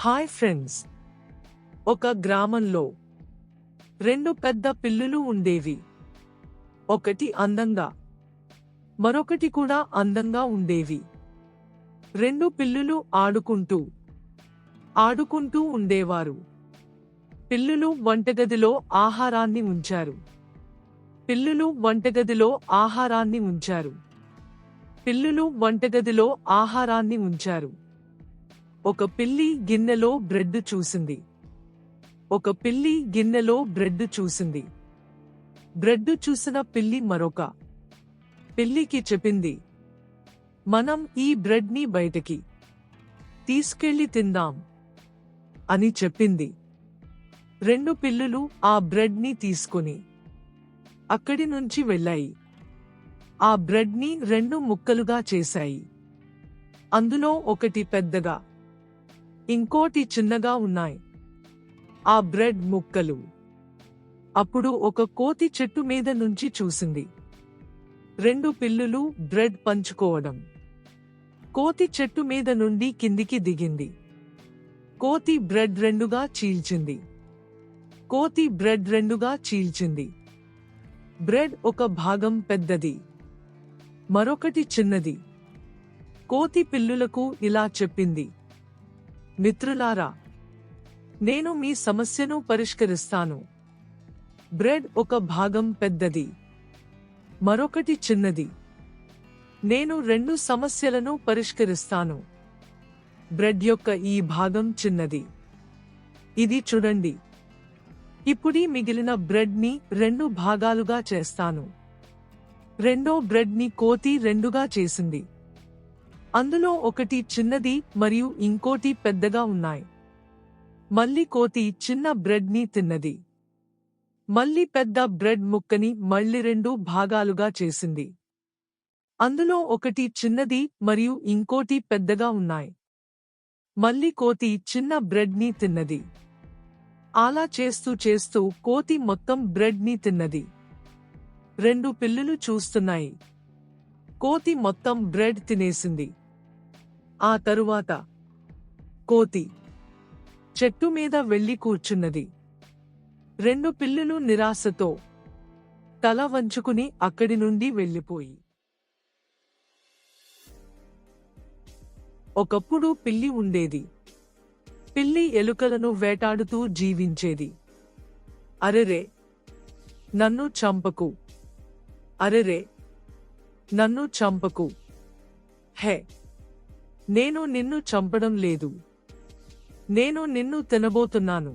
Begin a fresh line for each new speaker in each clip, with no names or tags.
Hi friends, ఒక గ్రామంలో రెండు పెద్ద పిల్లులు ఉండేవి. ఒకటి అందంగా, మరొకటి కూడా అందంగా ఉండేవి. రెండు పిల్లులు ఆడుకుంటూ ఉండేవారు. పిల్లులు వంటగదిలో ఆహారాన్ని ఉంచారు. పిల్లులు వంటగదిలో ఆహారాన్ని ఉంచారు. పిల్లులు వంటగదిలో ఆహారాన్ని ఉంచారు. ఒక పిల్లి గిన్నెలో బ్రెడ్ చూసింది. ఒక పిల్లి గిన్నెలో బ్రెడ్ చూసింది. బ్రెడ్ చూసిన పిల్లి మరొక పిల్లికి చెప్పింది, మనం ఈ బ్రెడ్ ని బయటకి తీసుకెళ్లి తిందాం అని చెప్పింది. రెండు పిల్లులు ఆ బ్రెడ్ ని తీసుకుని అక్కడి నుంచి వెళ్ళాయి. ఆ బ్రెడ్ ని రెండు ముక్కలుగా చేశాయి. అందులో ఒకటి పెద్దగా, ఇంకోటి చిన్నగా ఉన్నాయి. ఆ బ్రెడ్ ముక్కలు అప్పుడు ఒక కోతి చెట్టు మీద నుంచి చూసింది. రెండు పిల్లులు బ్రెడ్ పంచుకోవడం. కోతి చెట్టు మీద నుండి కిందికి దిగింది. కోతి బ్రెడ్ రెండుగా చీల్చింది. కోతి బ్రెడ్ రెండుగా చీల్చింది. బ్రెడ్ ఒక భాగం పెద్దది, మరొకటి చిన్నది. కోతి పిల్లులకు ఇలా చెప్పింది, మిత్రులారా, నేను మీ సమస్యను పరిష్కరిస్తాను. బ్రెడ్ ఒక భాగం పెద్దది, మరొకటి చిన్నది. నేను రెండు సమస్యలను పరిష్కరిస్తాను. బ్రెడ్ యొక్క ఈ భాగం చిన్నది. ఇది చూడండి. ఇప్పుడు మిగిలిన బ్రెడ్ ని రెండు భాగాలుగా చేస్తాను. రెండో బ్రెడ్ ని కోతి రెండుగా చేసింది. అందులో ఒకటి చిన్నది మరియు ఇంకోటి పెద్దగా ఉన్నాయి. మళ్ళీ కోతి చిన్న బ్రెడ్ ని తిన్నది. మళ్ళీ పెద్ద బ్రెడ్ ముక్కని మళ్ళీ రెండు భాగాలుగా చేసింది. అందులో ఒకటి చిన్నది మరియు ఇంకోటి పెద్దగా ఉన్నాయి. మళ్ళీ కోతి చిన్న బ్రెడ్ ని తిన్నది. అలా చేస్తూ కోతి మొత్తం బ్రెడ్ ని తిన్నది. రెండు పిల్లులు చూస్తున్నాయి. కోతి మొత్తం బ్రెడ్ తినేసింది. ఆ తరువాత కోతి చెట్టు మీద వెళ్లి కూర్చున్నది. రెండు పిల్లులు నిరాశతో తల వంచుకుని అక్కడి నుండి వెళ్ళిపోయి. ఒకప్పుడు పిల్లి ఉండేది. పిల్లి ఎలుకలను వేటాడుతూ జీవించేది. అరెరే, నన్ను చంపకు! అరెరే, నన్ను చంపకు! హే, నేను నిన్ను చంపడం లేదు. నేను నిన్ను తినబోతున్నాను.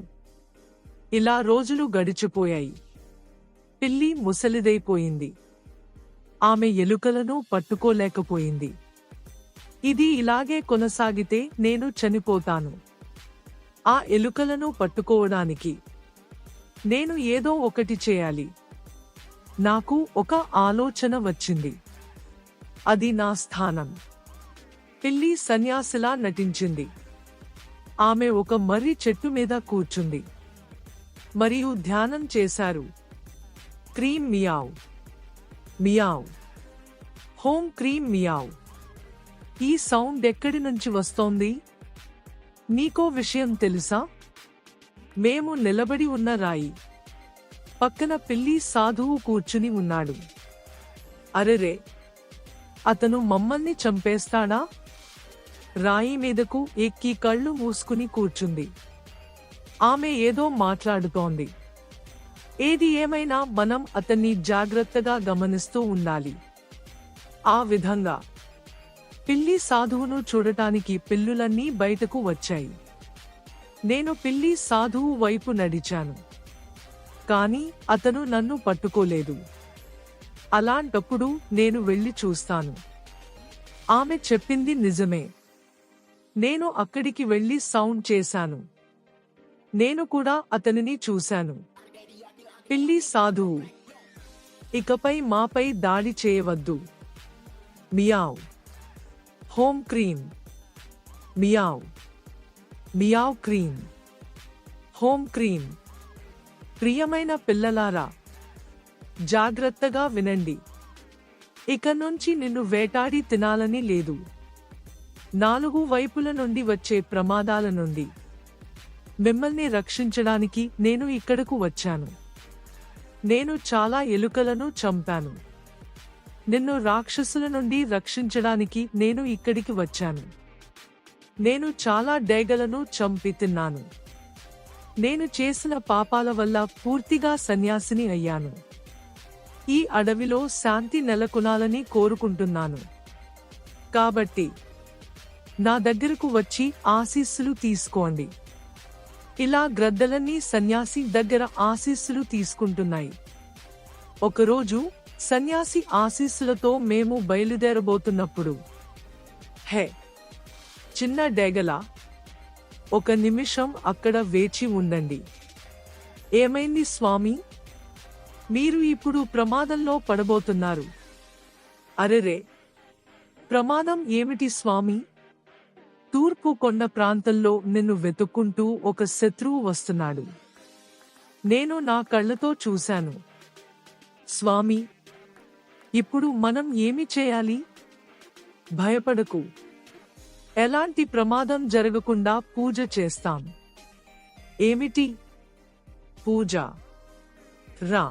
ఇలా రోజులు గడిచిపోయాయి. పిల్లి ముసలిదైపోయింది. ఆమె ఎలుకలను పట్టుకోలేకపోయింది. ఇది ఇలాగే కొనసాగితే నేను చనిపోతాను. ఆ ఎలుకలను పట్టుకోవడానికి నేను ఏదో ఒకటి చేయాలి. నాకు ఒక ఆలోచన వచ్చింది. అది నా స్థానం. పిల్లి సన్యాసిలా నటించింది. ఆమె ఒక మర్రి చెట్టు మీద కూర్చుంది మరియు ధ్యానం చేశారు. Cream meow, meow, home cream meow. ఈ సౌండ్ ఎక్కడి నుంచి వస్తోంది? నీకో విషయం తెలుసా? మేము నిలబడి ఉన్న రాయి పక్కన పిల్లి సాధువు కూర్చుని ఉన్నాడు. అరెరే, అతను మమ్మల్ని చంపేస్తాడా? రాయి మీదకు ఎక్కి కళ్ళు మూసుకుని కూర్చుంది. ఆమె ఏదో మాట్లాడుతోంది. ఏది ఏమైనా మనం అతన్ని జాగ్రత్తగా గమనిస్తూ ఉండాలి. ఆ విధంగా పిల్లి సాధువును చూడటానికి పిల్లులన్నీ బయటకు వచ్చాయి. నేను పిల్లి సాధువు వైపు నడిచాను, కానీ అతను నన్ను పట్టుకోలేదు. అలాంటప్పుడు నేను వెళ్ళి చూస్తాను. ఆమె చెప్పింది నిజమే. నేను అక్కడికి వెళ్లి సౌండ్ చేశాను. నేను కూడా అతనిని చూశాను. పిల్లి సాధువు, ఇకపై మాపై దాడి చేయవద్దు. Meow, home cream. Meow, meow cream, home cream. ప్రియమైన పిల్లలారా, జాగ్రత్తగా వినండి. ఇక నుంచి నిన్ను వేటాడి తినాలని లేదు. నాలుగు వైపుల నుండి వచ్చే ప్రమాదాల నుండి మిమ్మల్ని రక్షించడానికి నేను ఇక్కడకు వచ్చాను. నేను చాలా ఎలుకలను చంపాను. నిన్ను రాక్షసుల నుండి రక్షించడానికి నేను ఇక్కడికి వచ్చాను. నేను చాలా డేగలను చంపి తిన్నాను. నేను చేసిన పాపాల వల్ల పూర్తిగా సన్యాసిని అయ్యాను. ఈ అడవిలో శాంతి నెలకొనాలని కోరుకుంటున్నాను. కాబట్టి నా దగ్గరకు వచ్చి ఆశీస్సులు తీసుకోండి. ఇలా గ్రద్దలన్నీ సన్యాసి దగ్గర ఆశీస్సులు తీసుకుంటున్నాయి. ఒకరోజు సన్యాసి ఆశీస్సులతో మేము బయలుదేరబోతున్నప్పుడు, హే చిన్న డేగల, ఒక నిమిషం అక్కడ వేచి ఉండండి. ఏమైంది స్వామి? మీరు ఇప్పుడు ప్రమాదంలో పడబోతున్నారు. అరెరే, ప్రమాదం ఏమిటి స్వామి? తూర్పు కొండ ప్రాంతంలో నిన్ను వెతుక్కుంటూ ఒక శత్రువు వస్తున్నాడు. నేను నా కళ్ళతో చూశాను. స్వామి, ఇప్పుడు మనం ఏమి చేయాలి? భయపడకు. ఎలాంటి ప్రమాదం జరగకుండా పూజ చేస్తాం. ఏమిటి పూజ? రా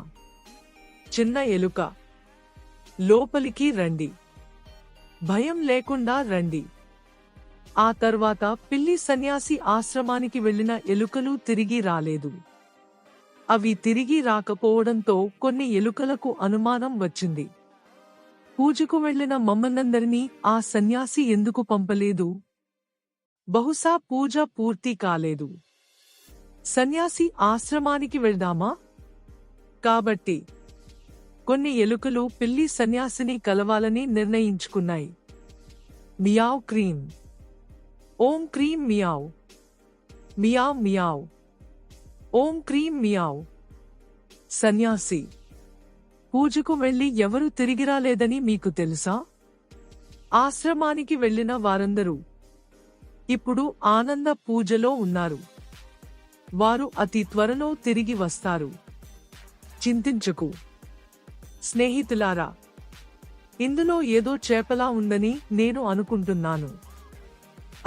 చిన్న ఎలుక, లోపలికి రండి. భయం లేకుండా రండి. ఆ తర్వాత పిల్లి సన్యాసి ఆశ్రమానికి వెళ్లిన ఎలుకలు తిరిగి రాలేదు. అవి తిరిగి రాకపోవడంతో కొన్ని ఎలుకలకు అనుమానం వచ్చింది. పూజకు వెళ్లిన మమ్మల్నందరినీ ఆ సన్యాసి ఎందుకు పంపలేదు? బహుశా పూజ పూర్తి కాలేదు. సన్యాసి ఆశ్రమానికి వెళ్దామా? కాబట్టి కొన్ని ఎలుకలు పిల్లి సన్యాసిని కలవాలని నిర్ణయించుకున్నాయి. మియావ్ క్రీం, ఓం క్రీం మియావ్, మియావ్ మియావ్, ఓం క్రీం మియావ్. సన్యాసి, పూజకు వెళ్లి ఎవరు తిరిగిరాలేదని మీకు తెలుసా? ఆశ్రమానికి వెళ్లిన వారందరూ ఇప్పుడు ఆనంద పూజలో ఉన్నారు. వారు అతి త్వరలో తిరిగి వస్తారు. చింతించకు స్నేహితులారా, ఇందులో ఏదో చేపలా ఉందని నేను అనుకుంటున్నాను.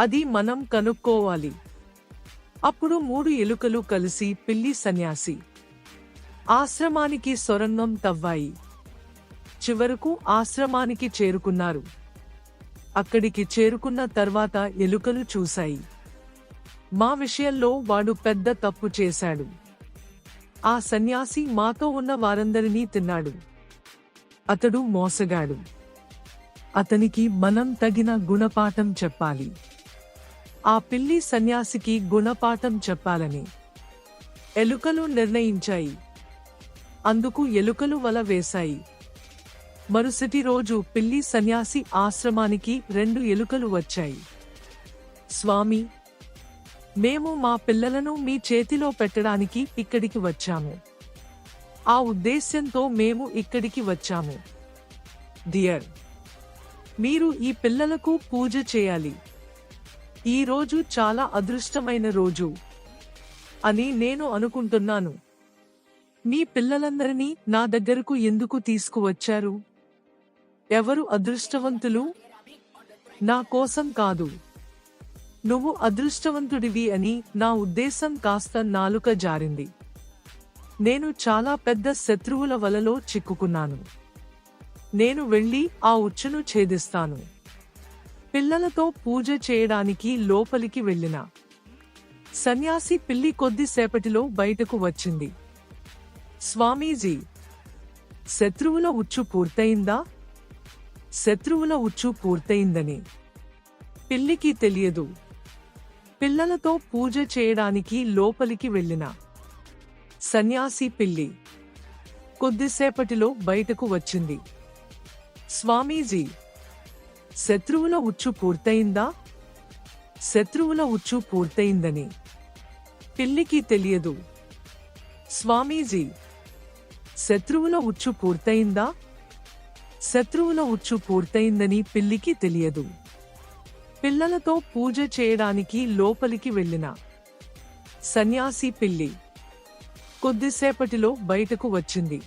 అది మనం కనుక్కోవాలి. అప్పుడు 3 ఎలుకలు కలిసి పిల్లి సన్యాసి ఆశ్రమానికి సొరంగం తవ్వాయి. చివరకు ఆశ్రమానికి చేరుకున్నారు. అక్కడికి చేరుకున్న తర్వాత ఎలుకలు చూశాయి, మా విషయంలో వాడు పెద్ద తప్పు చేశాడు. ఆ సన్యాసి మాతో ఉన్న వారందరినీ తిన్నాడు. అతడు మోసగాడు. అతనికి మనం తగిన గుణపాఠం చెప్పాలి. ఆ పిల్లి సన్యాసికి గుణపాఠం చెప్పాలని ఎలుకలు నిర్ణయించాయి. అందుకు ఎలుకలు వల వేశాయి. మరుసటి రోజు పిల్లి సన్యాసి ఆశ్రమానికి 2 ఎలుకలు వచ్చాయి. స్వామి, మేము మా పిల్లలను మీ చేతిలో పెట్టడానికి ఇక్కడికి వచ్చాము. ఆ ఉద్దేశ్యంతో మేము ఇక్కడికి వచ్చాము. డియర్, మీరు ఈ పిల్లలకు పూజ చేయాలి. ఈ రోజు చాలా అదృష్టమైన రోజు అని నేను అనుకుంటున్నాను. మీ పిల్లలందరినీ నా దగ్గరకు ఎందుకు తీసుకువచ్చారు? ఎవరు అదృష్టవంతులు? నా కోసం కాదు. నువ్వు అదృష్టవంతుడివి అని నా ఉద్దేశం. కాస్త నాలుక జారింది. నేను చాలా పెద్ద శత్రువుల వలలో చిక్కుకున్నాను. నేను వెళ్ళి ఆ ఉచ్చును ఛేదిస్తాను. పిల్లలతో పూజ చేయడానికి లోపలికి వెళ్ళిన సన్యాసి పిల్లి కొద్దిసేపటిలో బయటకు వచ్చింది. స్వామీజీ, శత్రువుల ఉచ్చు పూర్తయిందా? శత్రువుల ఉచ్చు పూర్తయిందని పిల్లికి తెలియదు. పిల్లలతో పూజ చేయడానికి లోపలికి వెళ్ళిన సన్యాసి పిల్లి కొద్దిసేపటిలో బయటకు వచ్చింది. స్వామీజీ, శత్రువుల ఉచ్చు పూర్తయిందా? శత్రువుల ఉచ్చు పూర్తయిందని పిల్లికి తెలియదు. స్వామీజీ, శత్రువుల ఉచ్చు పూర్తయిందా? శత్రువుల ఉచ్చు పూర్తయిందని పిల్లికి తెలియదు. పిల్లలతో పూజ చేయడానికి లోపలికి వెళ్ళిన సన్యాసి పిల్లి కొద్దిసేపటిలో బయటకు వచ్చింది.